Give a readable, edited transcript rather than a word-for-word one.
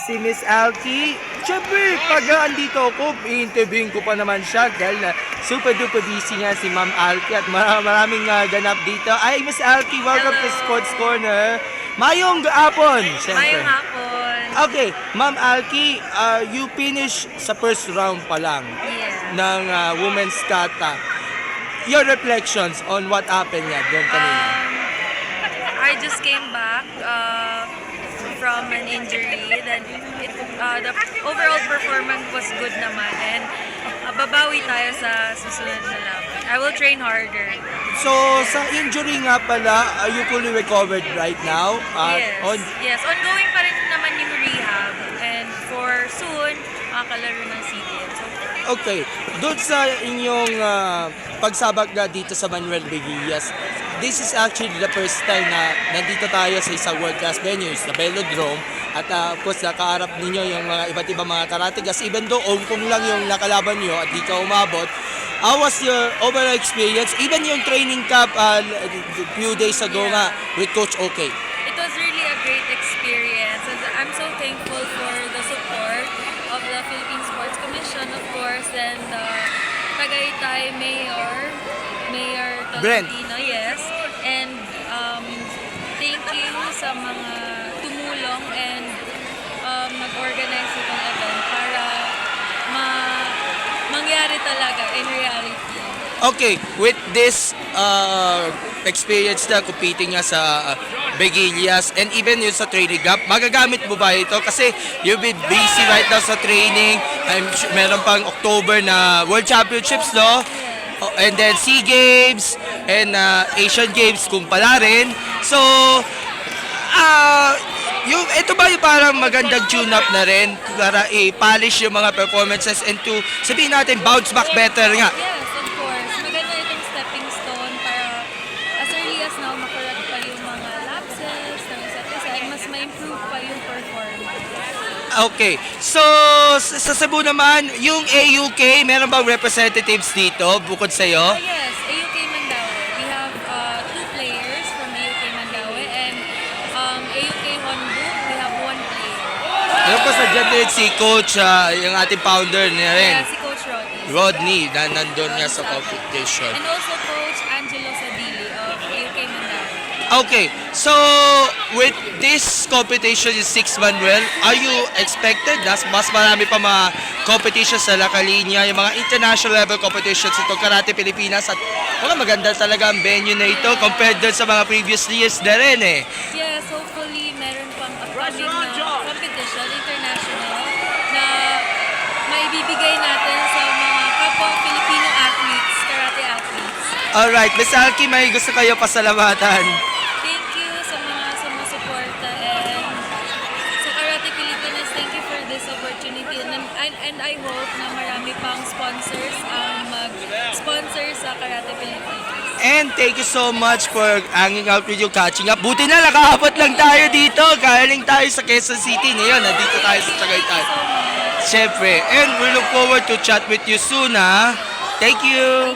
Si Miss Alki, syempre, pag andito ako, i-interviewin ko pa naman siya dahil na super duper busy nga si Ma'am Alki at maraming ganap dito. Ay, Miss Alki, welcome to Sports Corner. Mayong hapon, syempre. Mayong hapon. Okay, Ma'am Alki, you finish sa first round pa lang Yeah. ng Women's Kata. Your reflections on what happened nga doon kanina? I just came back from an injury. Then the overall performance was good naman. And babawi tayo sa susunod na laban. I will train harder. So, sa injury nga pala, are you fully recovered right now? Yes, ongoing pa rin naman yung rehab. And for soon, makakalaro ng CDL. So, Okay, doon sa inyong pagsabak na dito sa Manuel Beguillas, this is actually the first time na nandito tayo sa isang world-class venue, sa Velodrome. At of course, nakaharap ninyo yung mga iba't ibang mga karatigas. Even though kung lang yung nakalaban nyo at di ka umabot, how was your overall experience? Even yung training camp few days ago nga with Coach OK. it was really a great experience. And I'm so thankful for the support of the Philippine Sports Commission, of course, and the Tagaytay Mayor Brent. Tolentino, yes. And thank you sa mga tumulong and nag-organize itong event para mangyari talaga in reality. Okay, with this experience na competing nga sa Beguillas and even yung sa training camp, magagamit mo ba ito? Kasi you've been busy right now sa training. Meron pang October na World Championships, no? And then SEA Games and Asian Games kung pala rin. So, ito ba yung parang magandang tune-up na rin para i-polish yung mga performances and to sabihin natin bounce back better nga? Yes, of course. Maganda itong stepping stone para as early as now makorek pa yung mga lapses ng isa't isa and mas ma-improve pa yung performance. Okay. So, sa Cebu naman, yung AUK, meron bang representatives dito bukod sa'yo? Yes, AUK Mandaue. We have two players from AUK Mandaue and AUK Honbook, we have one player. Ano pa sa dyan din si Coach, yung ating founder niya rin, Yeah, si Coach Rodney. Rodney, na nandun nga sa competition. And also Coach Angelo Sadili of AUK Mandaue. Okay, so with this competition in 6 Manuel, are you expected na mas marami pa mga competitions sa La Calinia, yung mga international level competitions ito Karate Pilipinas at maganda talaga ang venue na ito compared dun sa mga previous years na rin eh. Yes, hopefully meron pang upcoming na competition international na maibibigay natin sa mga kapwa Filipino athletes, karate athletes. Alright, Miss Alki, may gusto kayo pasalamatan. Thank you sa mga sumusuporta and sa Karate Pilipinas, thank you for this opportunity and I hope na marami pang sponsors ang mag-sponsor sa Karate Pilipinas. And thank you so much for hanging out with you, catching up. Buti na, nakahapot lang tayo dito. Galing tayo sa Quezon City. Ngayon, nandito tayo sa Tagaytay. So much. Siyempre. And we look forward to chat with you soon, ha? Thank you.